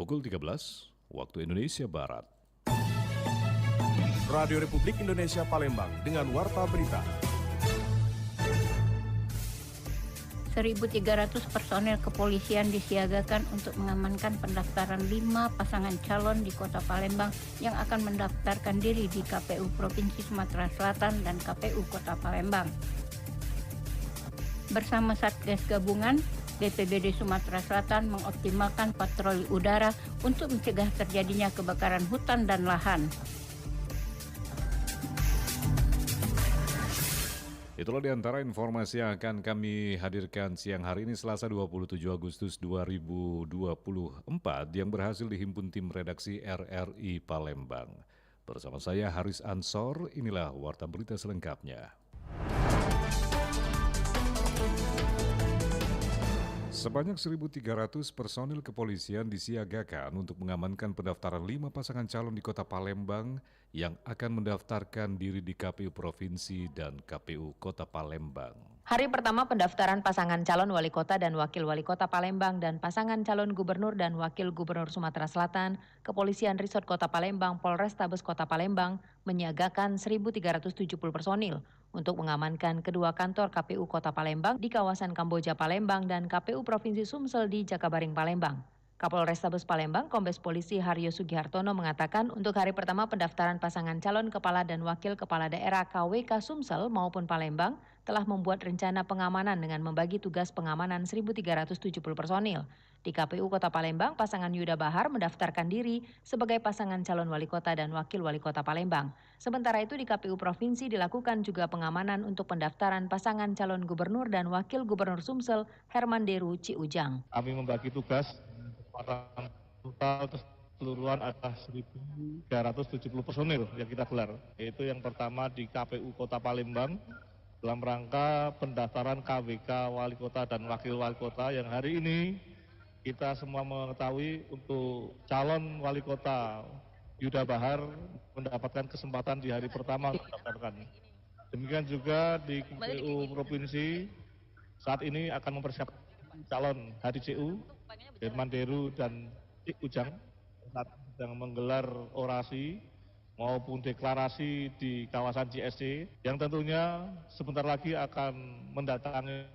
Pukul 13, waktu Indonesia Barat. Radio Republik Indonesia Palembang dengan Warta Berita. 1.300 personel kepolisian disiagakan untuk mengamankan pendaftaran 5 pasangan calon di Kota Palembang yang akan mendaftarkan diri di KPU Provinsi Sumatera Selatan dan KPU Kota Palembang. Bersama Satgas Gabungan, BPBD Sumatera Selatan mengoptimalkan patroli udara untuk mencegah terjadinya kebakaran hutan dan lahan. Itulah di antara informasi yang akan kami hadirkan siang hari ini Selasa 27 Agustus 2024 yang berhasil dihimpun tim redaksi RRI Palembang. Bersama saya Haris Ansor, inilah Warta Berita selengkapnya. Sebanyak 1.300 personil kepolisian disiagakan untuk mengamankan pendaftaran 5 pasangan calon di Kota Palembang yang akan mendaftarkan diri di KPU Provinsi dan KPU Kota Palembang. Hari pertama pendaftaran pasangan calon wali kota dan wakil wali kota Palembang dan pasangan calon gubernur dan wakil gubernur Sumatera Selatan, Kepolisian Resort Kota Palembang, Polrestabes Kota Palembang menyiagakan 1.370 personil untuk mengamankan kedua kantor KPU Kota Palembang di kawasan Kamboja Palembang dan KPU Provinsi Sumsel di Jakabaring Palembang. Kapolrestabes Palembang, Kombes Polisi Haryo Sugihartono mengatakan untuk hari pertama pendaftaran pasangan calon kepala dan wakil kepala daerah KWK Sumsel maupun Palembang telah membuat rencana pengamanan dengan membagi tugas pengamanan 1.370 personil. Di KPU Kota Palembang, pasangan Yuda Bahar mendaftarkan diri sebagai pasangan calon wali kota dan wakil wali kota Palembang. Sementara itu di KPU Provinsi dilakukan juga pengamanan untuk pendaftaran pasangan calon gubernur dan wakil gubernur Sumsel Herman Deru Ciujang. Kami membagi tugas total keseluruhan ada 1.370 personil yang kita gelar. Yaitu yang pertama di KPU Kota Palembang dalam rangka pendaftaran KWK Wali Kota dan Wakil Wali Kota yang hari ini kita semua mengetahui untuk calon Wali Kota Yuda Bahar mendapatkan kesempatan di hari pertama mendaftarkan. Demikian juga di KPU Provinsi saat ini akan mempersiapkan calon HDCU Herman Deru dan Ciujang saat sedang menggelar orasi maupun deklarasi di kawasan CSC yang tentunya sebentar lagi akan mendatangi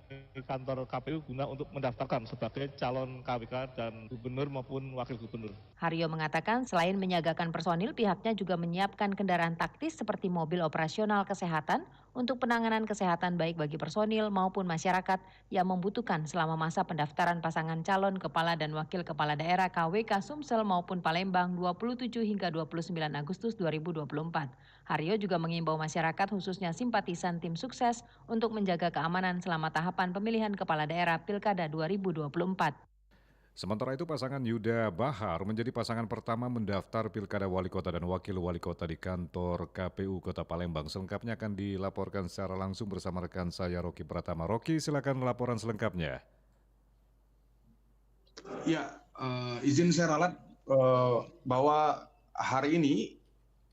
kantor KPU guna untuk mendaftarkan sebagai calon KWK dan gubernur maupun wakil gubernur. Haryo mengatakan selain menyiagakan personil, pihaknya juga menyiapkan kendaraan taktis seperti mobil operasional kesehatan untuk penanganan kesehatan baik bagi personil maupun masyarakat yang membutuhkan selama masa pendaftaran pasangan calon kepala dan wakil kepala daerah KWK Sumsel maupun Palembang 27 hingga 29 Agustus 2024. Haryo juga mengimbau masyarakat khususnya simpatisan tim sukses untuk menjaga keamanan selama tahapan pemilihan kepala daerah Pilkada 2024. Sementara itu pasangan Yuda Bahar menjadi pasangan pertama mendaftar Pilkada Wali Kota dan Wakil Wali Kota di kantor KPU Kota Palembang. Selengkapnya akan dilaporkan secara langsung bersama rekan saya Rocky Pratama. Rocky, silakan laporan selengkapnya. Ya, izin saya ralat bahwa hari ini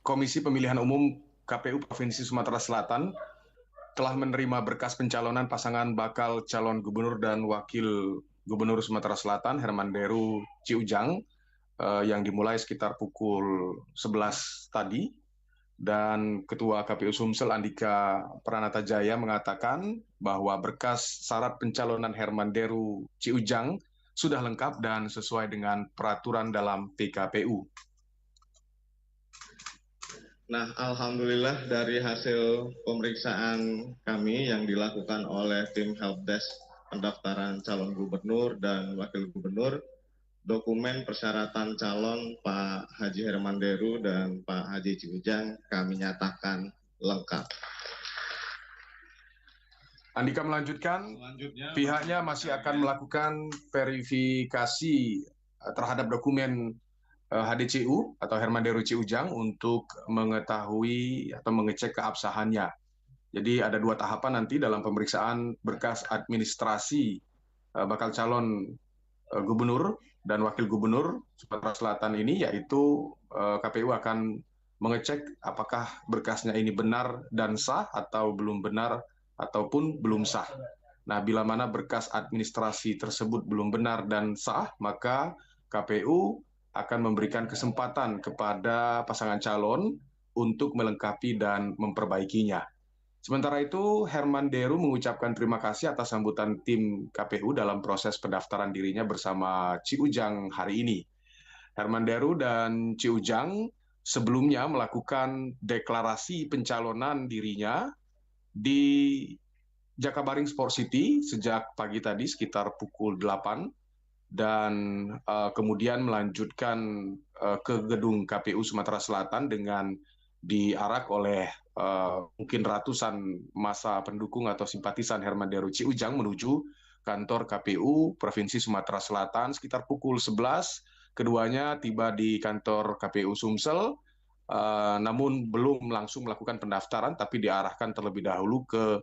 Komisi Pemilihan Umum KPU Provinsi Sumatera Selatan telah menerima berkas pencalonan pasangan bakal calon gubernur dan wakil gubernur Sumatera Selatan Herman Deru Ciujang yang dimulai sekitar pukul 11 tadi. Dan Ketua KPU Sumsel Andika Pranata Jaya mengatakan bahwa berkas syarat pencalonan Herman Deru Ciujang sudah lengkap dan sesuai dengan peraturan dalam PKPU. Nah, alhamdulillah dari hasil pemeriksaan kami yang dilakukan oleh tim helpdesk pendaftaran calon gubernur dan wakil gubernur, dokumen persyaratan calon Pak Haji Herman Deru dan Pak Haji Ciujang kami nyatakan lengkap. Andika melanjutkan, pihaknya masih akan melakukan verifikasi terhadap dokumen HDCU atau Herman Deru Ciujang untuk mengetahui atau mengecek keabsahannya. Jadi ada 2 tahapan nanti dalam pemeriksaan berkas administrasi bakal calon gubernur dan wakil gubernur Sumatera Selatan ini, yaitu KPU akan mengecek apakah berkasnya ini benar dan sah atau belum benar ataupun belum sah. Nah, bila mana berkas administrasi tersebut belum benar dan sah, maka KPU akan memberikan kesempatan kepada pasangan calon untuk melengkapi dan memperbaikinya. Sementara itu, Herman Deru mengucapkan terima kasih atas sambutan tim KPU dalam proses pendaftaran dirinya bersama Ci Ujang hari ini. Herman Deru dan Ci Ujang sebelumnya melakukan deklarasi pencalonan dirinya di Jakabaring Sport City sejak pagi tadi sekitar pukul 8 dan kemudian melanjutkan ke gedung KPU Sumatera Selatan dengan diarak oleh mungkin ratusan massa pendukung atau simpatisan Herman Deru Ci Ujang menuju kantor KPU Provinsi Sumatera Selatan sekitar pukul 11. Keduanya tiba di kantor KPU Sumsel, namun belum langsung melakukan pendaftaran, tapi diarahkan terlebih dahulu ke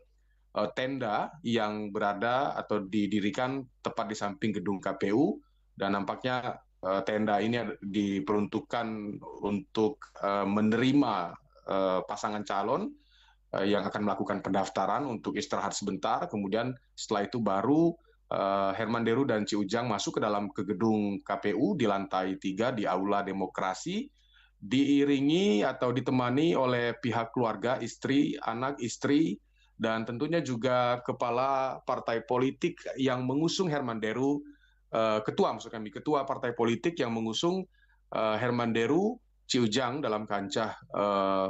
tenda yang berada atau didirikan tepat di samping gedung KPU, dan nampaknya tenda ini diperuntukkan untuk menerima pasangan calon yang akan melakukan pendaftaran untuk istirahat sebentar. Kemudian setelah itu baru Herman Deru dan Ci Ujang masuk ke gedung KPU di lantai 3 di Aula Demokrasi, diiringi atau ditemani oleh pihak keluarga, istri, anak istri, dan tentunya juga kepala partai politik yang mengusung Herman Deru, ketua partai politik yang mengusung Herman Deru Ci Ujang dalam kancah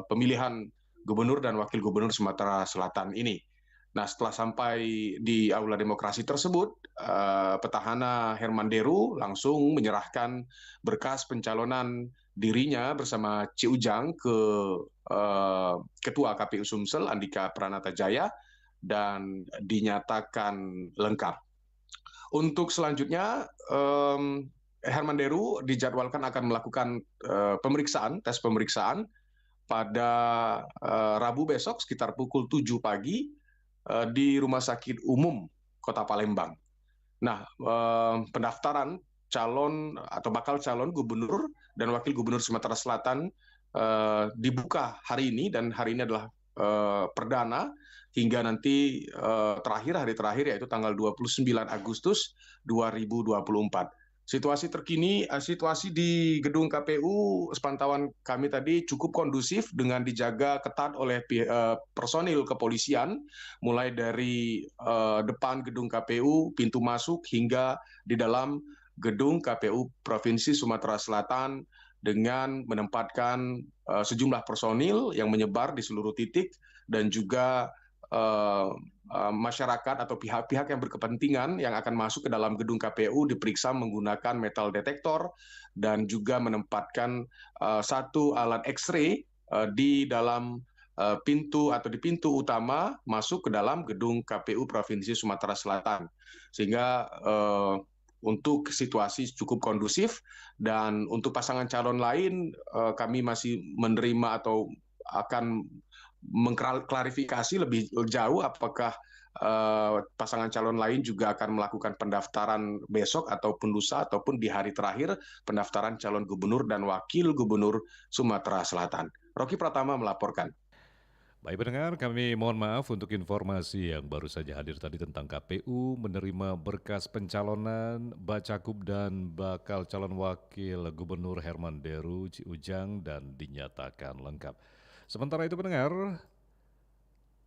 pemilihan gubernur dan wakil gubernur Sumatera Selatan ini. Nah, setelah sampai di Aula Demokrasi tersebut, petahana Herman Deru langsung menyerahkan berkas pencalonan dirinya bersama Ci Ujang ke Ketua KPU Sumsel, Andika Pranata Jaya, dan dinyatakan lengkap. Untuk selanjutnya, Herman Deru dijadwalkan akan melakukan tes pemeriksaan pada Rabu besok sekitar pukul 7 pagi di Rumah Sakit Umum Kota Palembang. Nah, pendaftaran calon atau bakal calon gubernur dan wakil gubernur Sumatera Selatan dibuka hari ini, dan hari ini adalah perdana hingga nanti hari terakhir yaitu tanggal 29 Agustus 2024. Situasi terkini, situasi di gedung KPU, sepantauan kami tadi cukup kondusif dengan dijaga ketat oleh personil kepolisian, mulai dari depan gedung KPU, pintu masuk, hingga di dalam gedung KPU Provinsi Sumatera Selatan dengan menempatkan sejumlah personil yang menyebar di seluruh titik, dan juga masyarakat atau pihak-pihak yang berkepentingan yang akan masuk ke dalam gedung KPU diperiksa menggunakan metal detektor, dan juga menempatkan satu alat X-ray di dalam pintu utama masuk ke dalam gedung KPU Provinsi Sumatera Selatan, sehingga untuk situasi cukup kondusif. Dan untuk pasangan calon lain, kami masih menerima atau akan mengklarifikasi lebih jauh apakah pasangan calon lain juga akan melakukan pendaftaran besok ataupun lusa ataupun di hari terakhir pendaftaran calon gubernur dan wakil gubernur Sumatera Selatan. Rocky Pratama melaporkan. Baik pendengar, kami mohon maaf untuk informasi yang baru saja hadir tadi tentang KPU menerima berkas pencalonan Bacakup dan bakal calon wakil gubernur Herman Deru Ci Ujang dan dinyatakan lengkap. Sementara itu pendengar,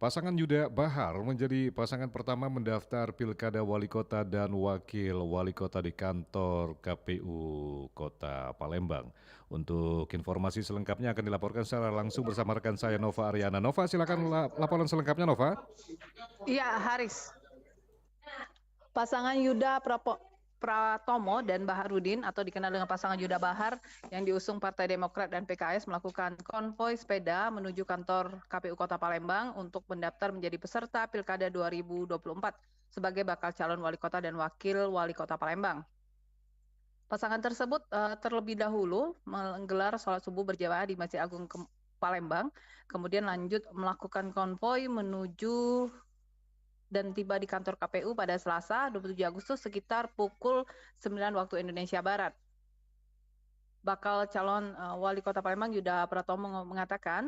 pasangan Yuda Bahar menjadi pasangan pertama mendaftar Pilkada Wali Kota dan Wakil Wali Kota di kantor KPU Kota Palembang. Untuk informasi selengkapnya akan dilaporkan secara langsung bersama rekan saya Nova Ariana. Nova, silakan laporan selengkapnya Nova. Iya, Haris. Pasangan Yuda Pratomo dan Baharudin atau dikenal dengan pasangan Yuda Bahar yang diusung Partai Demokrat dan PKS melakukan konvoi sepeda menuju kantor KPU Kota Palembang untuk mendaftar menjadi peserta Pilkada 2024 sebagai bakal calon wali kota dan wakil wali kota Palembang. Pasangan tersebut terlebih dahulu menggelar sholat subuh berjamaah di Masjid Agung Palembang, kemudian lanjut melakukan konvoi menuju dan tiba di kantor KPU pada Selasa 27 Agustus sekitar pukul 9 waktu Indonesia Barat. Bakal calon wali kota Palembang Yuda Pratomo mengatakan,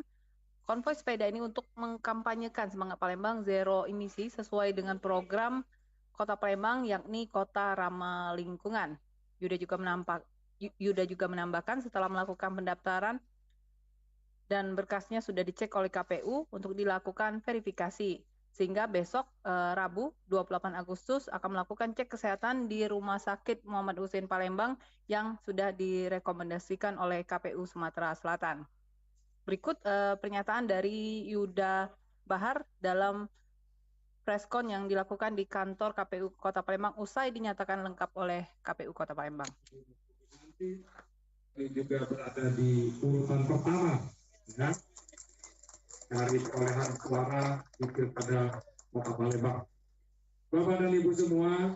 konvoi sepeda ini untuk mengkampanyekan semangat Palembang zero emisi sesuai dengan program Kota Palembang yakni Kota Ramah Lingkungan. Yuda juga menambahkan setelah melakukan pendaftaran dan berkasnya sudah dicek oleh KPU untuk dilakukan verifikasi. Sehingga besok Rabu 28 Agustus akan melakukan cek kesehatan di Rumah Sakit Muhammad Hussein Palembang yang sudah direkomendasikan oleh KPU Sumatera Selatan. Berikut pernyataan dari Yuda Bahar dalam preskon yang dilakukan di kantor KPU Kota Palembang usai dinyatakan lengkap oleh KPU Kota Palembang. Ini juga berada di urutan pertama, ya, dari perolehan suara di Pilkada Kota Palembang. Bapak dan Ibu semua,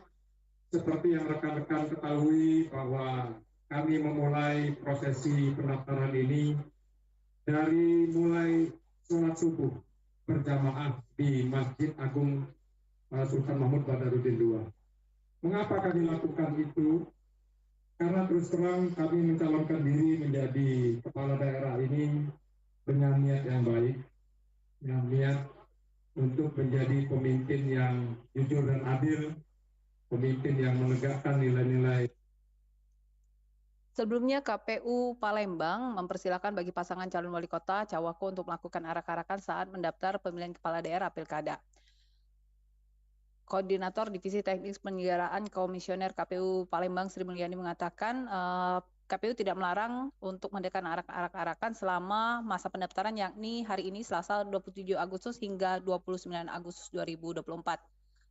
seperti yang rekan-rekan ketahui bahwa kami memulai prosesi pendaftaran ini dari mulai sholat subuh berjamaah di Masjid Agung Sultan Mahmud Badarudin II. Mengapa kami lakukan itu? Karena terus terang kami mencalonkan diri menjadi kepala daerah ini dengan niat yang baik, dengan niat untuk menjadi pemimpin yang jujur dan adil, pemimpin yang menegakkan nilai-nilai. Sebelumnya KPU Palembang mempersilahkan bagi pasangan calon wali kota Cawako untuk melakukan arak-arakan saat mendaftar pemilihan kepala daerah Pilkada. Koordinator Divisi Teknis Penyelenggaraan Komisioner KPU Palembang Sri Mulyani mengatakan KPU tidak melarang untuk mengadakan arak-arakan selama masa pendaftaran yakni hari ini Selasa 27 Agustus hingga 29 Agustus 2024.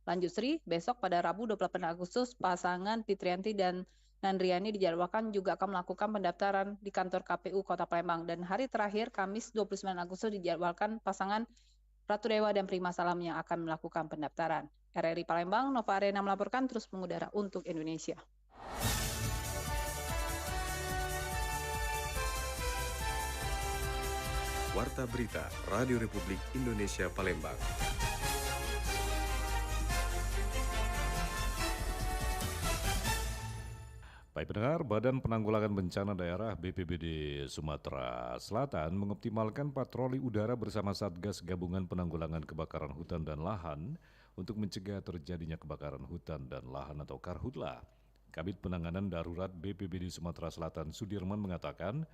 Lanjut Sri, besok pada Rabu 28 Agustus pasangan Fitrianti dan Nandriani dijadwalkan juga akan melakukan pendaftaran di kantor KPU Kota Palembang dan hari terakhir Kamis 29 Agustus dijadwalkan pasangan Ratu Dewa dan Prima Salam yang akan melakukan pendaftaran. RRI Palembang, Nova Arena melaporkan terus mengudara untuk Indonesia. Warta Berita Radio Republik Indonesia Palembang. Baik pendengar, Badan Penanggulangan Bencana Daerah BPBD Sumatera Selatan mengoptimalkan patroli udara bersama Satgas Gabungan Penanggulangan Kebakaran Hutan dan Lahan untuk mencegah terjadinya kebakaran hutan dan lahan atau Karhutla. Kabid Penanganan Darurat BPBD Sumatera Selatan Sudirman mengatakan,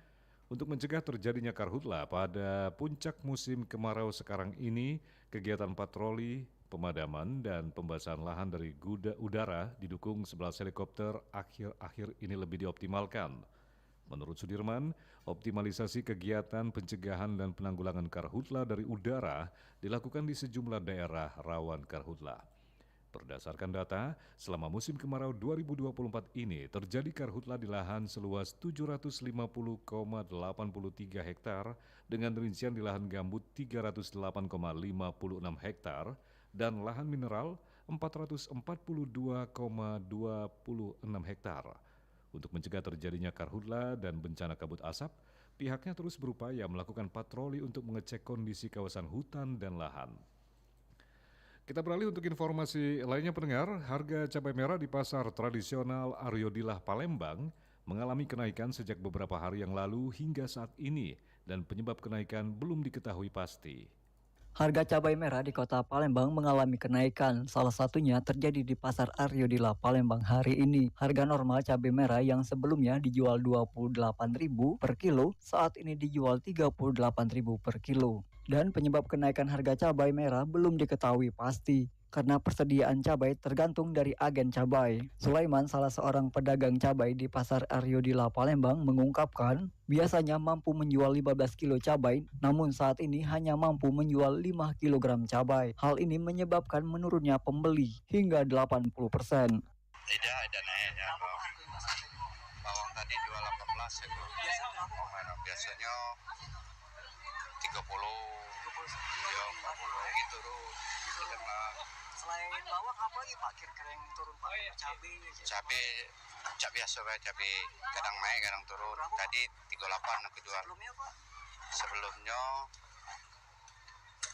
untuk mencegah terjadinya karhutla pada puncak musim kemarau sekarang ini, kegiatan patroli, pemadaman, dan pembasahan lahan dari udara didukung 11 helikopter akhir-akhir ini lebih dioptimalkan. Menurut Sudirman, optimalisasi kegiatan pencegahan dan penanggulangan karhutla dari udara dilakukan di sejumlah daerah rawan karhutla. Berdasarkan data, selama musim kemarau 2024 ini terjadi karhutla di lahan seluas 750,83 hektar dengan rincian di lahan gambut 308,56 hektar dan lahan mineral 442,26 hektar. Untuk mencegah terjadinya karhutla dan bencana kabut asap, pihaknya terus berupaya melakukan patroli untuk mengecek kondisi kawasan hutan dan lahan. Kita beralih untuk informasi lainnya pendengar, harga cabai merah di pasar tradisional Aryodilah Palembang mengalami kenaikan sejak beberapa hari yang lalu hingga saat ini dan penyebab kenaikan belum diketahui pasti. Harga cabai merah di kota Palembang mengalami kenaikan, salah satunya terjadi di pasar Aryodilah Palembang hari ini. Harga normal cabai merah yang sebelumnya dijual Rp28.000 per kilo, saat ini dijual Rp38.000 per kilo. Dan penyebab kenaikan harga cabai merah belum diketahui pasti, karena persediaan cabai tergantung dari agen cabai. Sulaiman, salah seorang pedagang cabai di pasar Aryodilah Palembang, mengungkapkan biasanya mampu menjual 15 kilo cabai, namun saat ini hanya mampu menjual 5 kg cabai. Hal ini menyebabkan menurunnya pembeli hingga 80%. Tidak ada naiknya. Bawang tadi jual 18 itu. Biasanya 30, ya 40 gitu terus. Selain bawang apa lagi Pak kira-kira yang turun Pak? Cabai biasa Pak, cabai kadang naik kadang turun. Berapa, tadi 38 aku jual. Sebelumnya Pak? Sebelumnya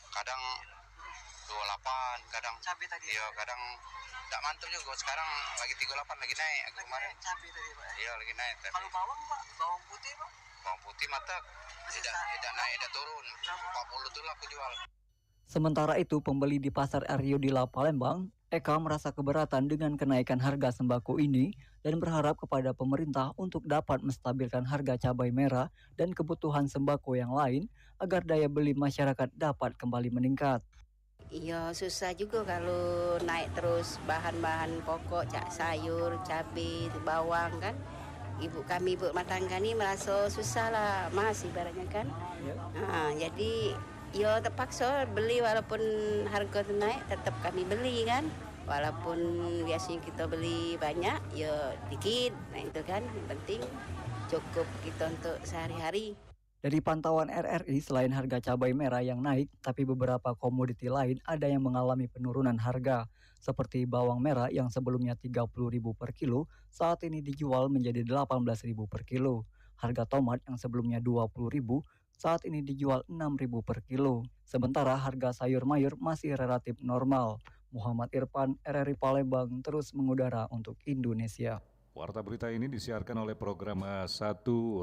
kadang 28, kadang cabai tadi. Iya, kadang tidak mantap juga. Sekarang lagi 38 lagi naik kemarin. Cabai tadi Pak. Iya, lagi naik. Tapi kalau bawang Pak, bawang putih Pak? Bawang putih mata tidak naik, tidak turun. 40 tu lah aku jual. Sementara itu, pembeli di pasar Aryodilah Palembang Eka merasa keberatan dengan kenaikan harga sembako ini dan berharap kepada pemerintah untuk dapat menstabilkan harga cabai merah dan kebutuhan sembako yang lain agar daya beli masyarakat dapat kembali meningkat. Iya susah juga kalau naik terus bahan-bahan pokok, sayur, cabai, bawang kan. Ibu kami ibu rumah tangga ni merasa susah lah mas ibaratnya kan. Jadi ya terpaksa beli walaupun harga tu naik tetap kami beli kan. Walaupun biasanya kita beli banyak ya dikit. Nah itu kan yang penting cukup kita untuk sehari-hari. Dari pantauan RRI, selain harga cabai merah yang naik, tapi beberapa komoditi lain ada yang mengalami penurunan harga. Seperti bawang merah yang sebelumnya Rp30.000 per kilo, saat ini dijual menjadi Rp18.000 per kilo. Harga tomat yang sebelumnya Rp20.000, saat ini dijual Rp6.000 per kilo. Sementara harga sayur mayur masih relatif normal. Muhammad Irfan, RRI Palembang, terus mengudara untuk Indonesia. Warta berita ini disiarkan oleh program 1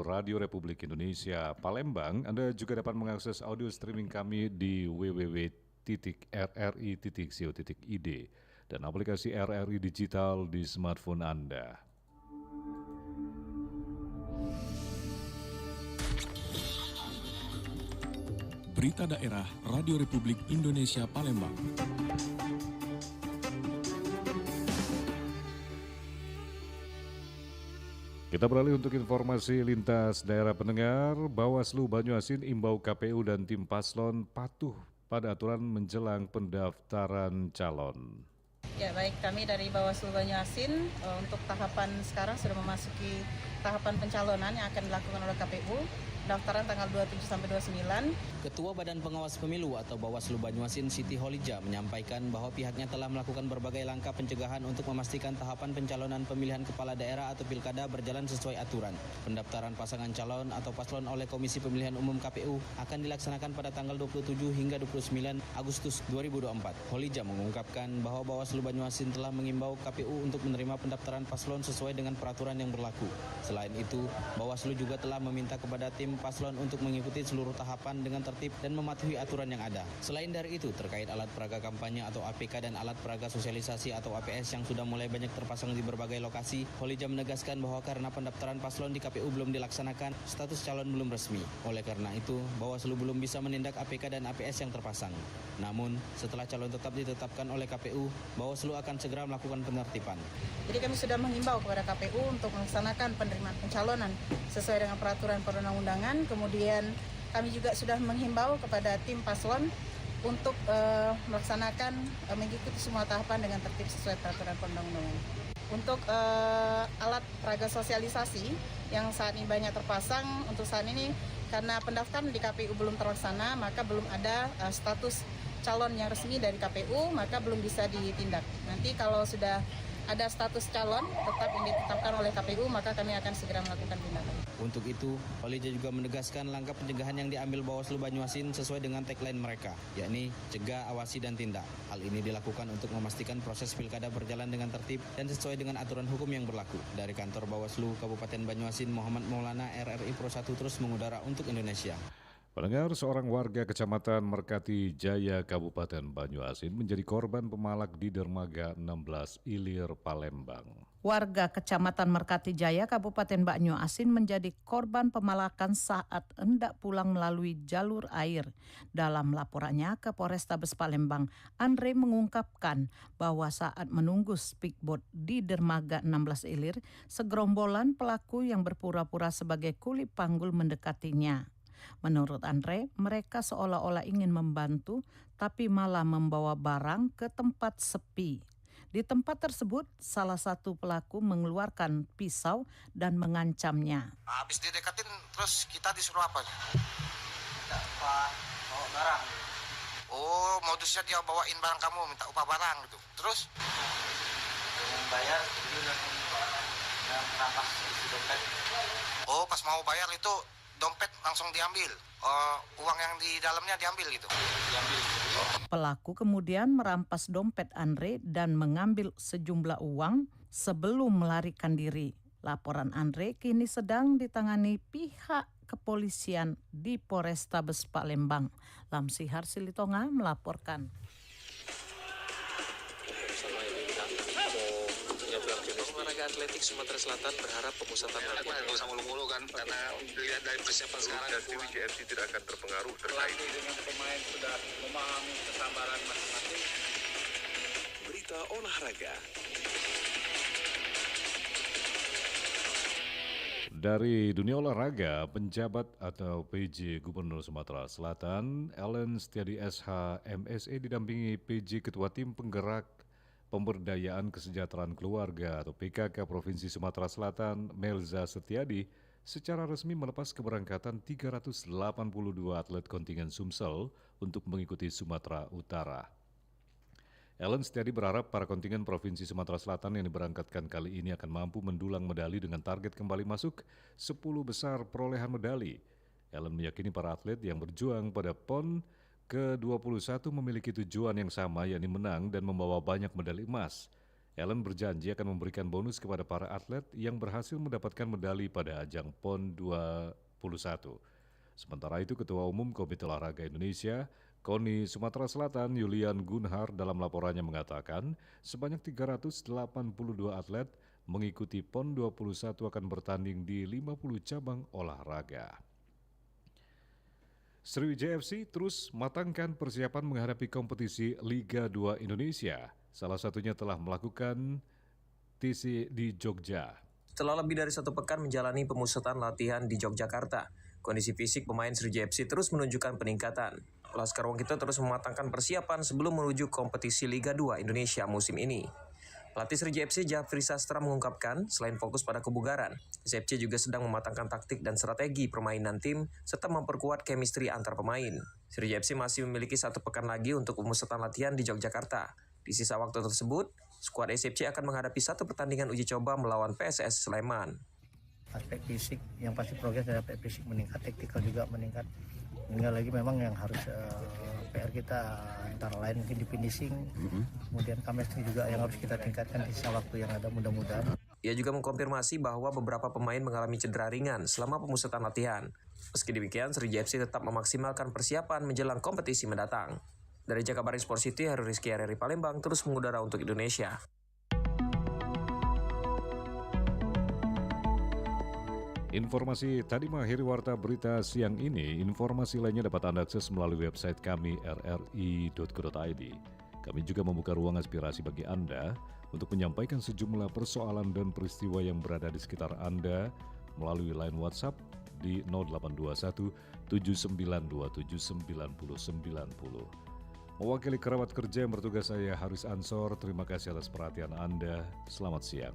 Radio Republik Indonesia Palembang. Anda juga dapat mengakses audio streaming kami di www.rri.co.id dan aplikasi RRI Digital di smartphone Anda. Berita daerah Radio Republik Indonesia Palembang. Kita beralih untuk informasi lintas daerah pendengar. Bawaslu Banyuasin imbau KPU dan tim paslon patuh pada aturan menjelang pendaftaran calon. Ya baik, kami dari Bawaslu Banyuasin untuk tahapan sekarang sudah memasuki tahapan pencalonan yang akan dilakukan oleh KPU. Pendaftaran tanggal 27 sampai 29. Ketua Badan Pengawas Pemilu atau Bawaslu Banyuasin Siti Holija menyampaikan bahwa pihaknya telah melakukan berbagai langkah pencegahan untuk memastikan tahapan pencalonan pemilihan kepala daerah atau pilkada berjalan sesuai aturan. Pendaftaran pasangan calon atau paslon oleh Komisi Pemilihan Umum KPU akan dilaksanakan pada tanggal 27 hingga 29 Agustus 2024. Holija mengungkapkan bahwa Bawaslu Banyuasin telah mengimbau KPU untuk menerima pendaftaran paslon sesuai dengan peraturan yang berlaku. Selain itu, Bawaslu juga telah meminta kepada tim paslon untuk mengikuti seluruh tahapan dengan tertib dan mematuhi aturan yang ada. Selain dari itu, terkait alat peraga kampanye atau APK dan alat peraga sosialisasi atau APS yang sudah mulai banyak terpasang di berbagai lokasi, Holija menegaskan bahwa karena pendaftaran paslon di KPU belum dilaksanakan, status calon belum resmi. Oleh karena itu, Bawaslu belum bisa menindak APK dan APS yang terpasang. Namun, setelah calon tetap ditetapkan oleh KPU, Bawaslu akan segera melakukan penertiban. Jadi kami sudah menghimbau kepada KPU untuk melaksanakan penerimaan pencalonan sesuai dengan peraturan perundang-undangan. Kemudian kami juga sudah menghimbau kepada tim paslon untuk melaksanakan mengikuti semua tahapan dengan tertib sesuai peraturan perundang-undangan. Untuk alat peraga sosialisasi yang saat ini banyak terpasang, untuk saat ini karena pendaftaran di KPU belum terlaksana, maka belum ada status calon yang resmi dari KPU, maka belum bisa ditindak. Nanti kalau sudah ada status calon tetap yang ditetapkan oleh KPU, maka kami akan segera melakukan tindakan. Untuk itu, Holija juga menegaskan langkah pencegahan yang diambil Bawaslu Banyuasin sesuai dengan tagline mereka, yakni cegah, awasi, dan tindak. Hal ini dilakukan untuk memastikan proses pilkada berjalan dengan tertib dan sesuai dengan aturan hukum yang berlaku. Dari kantor Bawaslu Kabupaten Banyuasin, Muhammad Maulana, RRI Pro 1 terus mengudara untuk Indonesia. Pendengar, seorang warga Kecamatan Merkati Jaya, Kabupaten Banyuasin menjadi korban pemalak di dermaga 16 Ilir, Palembang. Warga Kecamatan Merkati Jaya, Kabupaten Banyuasin menjadi korban pemalakan saat hendak pulang melalui jalur air. Dalam laporannya ke Polrestabes Palembang, Andre mengungkapkan bahwa saat menunggu speedboat di dermaga 16 Ilir, segerombolan pelaku yang berpura-pura sebagai kuli panggul mendekatinya. Menurut Andre, mereka seolah-olah ingin membantu, tapi malah membawa barang ke tempat sepi. Di tempat tersebut, salah satu pelaku mengeluarkan pisau dan mengancamnya. Habis didekatin, terus kita disuruh apa? Bawa barang. Oh, modusnya dia bawain barang kamu, minta upah barang gitu. Terus? Dengan bayar, dia udah merampas isi dompet. Oh, pas mau bayar itu dompet langsung diambil, uang yang di dalamnya diambil gitu. Pelaku kemudian merampas dompet Andre dan mengambil sejumlah uang sebelum melarikan diri. Laporan Andre kini sedang ditangani pihak kepolisian di Polrestabes Palembang. Lamsihar Silitonga melaporkan. Atletik Sumatera Selatan berharap pemusatan latihan nggak usah mulu-mulu kan, karena dilihat dari persiapan sekarang. JFC tidak akan terpengaruh terkait dengan pemain sudah memahami kesabaran masing-masing. Berita olahraga. Dari dunia olahraga, penjabat atau PJ Gubernur Sumatera Selatan, Ellen Setiadi SH MSE didampingi PJ Ketua Tim Penggerak Pemberdayaan Kesejahteraan Keluarga atau PKK Provinsi Sumatera Selatan, Melza Setiadi, secara resmi melepas keberangkatan 382 atlet kontingen Sumsel untuk mengikuti Sumatera Utara. Ellen Setiadi berharap para kontingen Provinsi Sumatera Selatan yang diberangkatkan kali ini akan mampu mendulang medali dengan target kembali masuk 10 besar perolehan medali. Ellen meyakini para atlet yang berjuang pada PON ke-21 memiliki tujuan yang sama, yakni menang dan membawa banyak medali emas. Ellen berjanji akan memberikan bonus kepada para atlet yang berhasil mendapatkan medali pada ajang PON 21. Sementara itu, Ketua Umum Komite Olahraga Indonesia, KONI Sumatera Selatan Yulian Gunhar dalam laporannya mengatakan sebanyak 382 atlet mengikuti PON 21 akan bertanding di 50 cabang olahraga. Sriwijaya FC terus matangkan persiapan menghadapi kompetisi Liga 2 Indonesia. Salah satunya telah melakukan TC di Jogja. Setelah lebih dari 1 pekan menjalani pemusatan latihan di Yogyakarta, kondisi fisik pemain Sriwijaya FC terus menunjukkan peningkatan. Laskar Wongkito terus mematangkan persiapan sebelum menuju kompetisi Liga 2 Indonesia musim ini. Pelatih Sriwijaya FC Jafri Sastra mengungkapkan, selain fokus pada kebugaran, SFC juga sedang mematangkan taktik dan strategi permainan tim serta memperkuat chemistry antar pemain. Sriwijaya FC masih memiliki 1 pekan lagi untuk pemusatan latihan di Yogyakarta. Di sisa waktu tersebut, skuad SFC akan menghadapi 1 pertandingan uji coba melawan PSS Sleman. Aspek fisik, yang pasti progres dari aspek fisik meningkat, taktikal juga meningkat. Tinggal lagi memang yang harus PR kita antara lain mungkin di finishing, kemudian chemistry juga yang harus kita tingkatkan di sisa waktu yang ada, mudah-mudahan. Ia juga mengkonfirmasi bahwa beberapa pemain mengalami cedera ringan selama pemusatan latihan. Meski demikian, Sriwijaya FC tetap memaksimalkan persiapan menjelang kompetisi mendatang. Dari Jakabaring Sport City, Heru Rizky RRI Palembang terus mengudara untuk Indonesia. Informasi tadi mengakhiri warta berita siang ini. Informasi lainnya dapat Anda akses melalui website kami rri.co.id. Kami juga membuka ruang aspirasi bagi Anda untuk menyampaikan sejumlah persoalan dan peristiwa yang berada di sekitar Anda melalui line WhatsApp di 0821 7927 9090. Mewakili kerabat kerja yang bertugas, saya Haris Ansor. Terima kasih atas perhatian Anda. Selamat siang.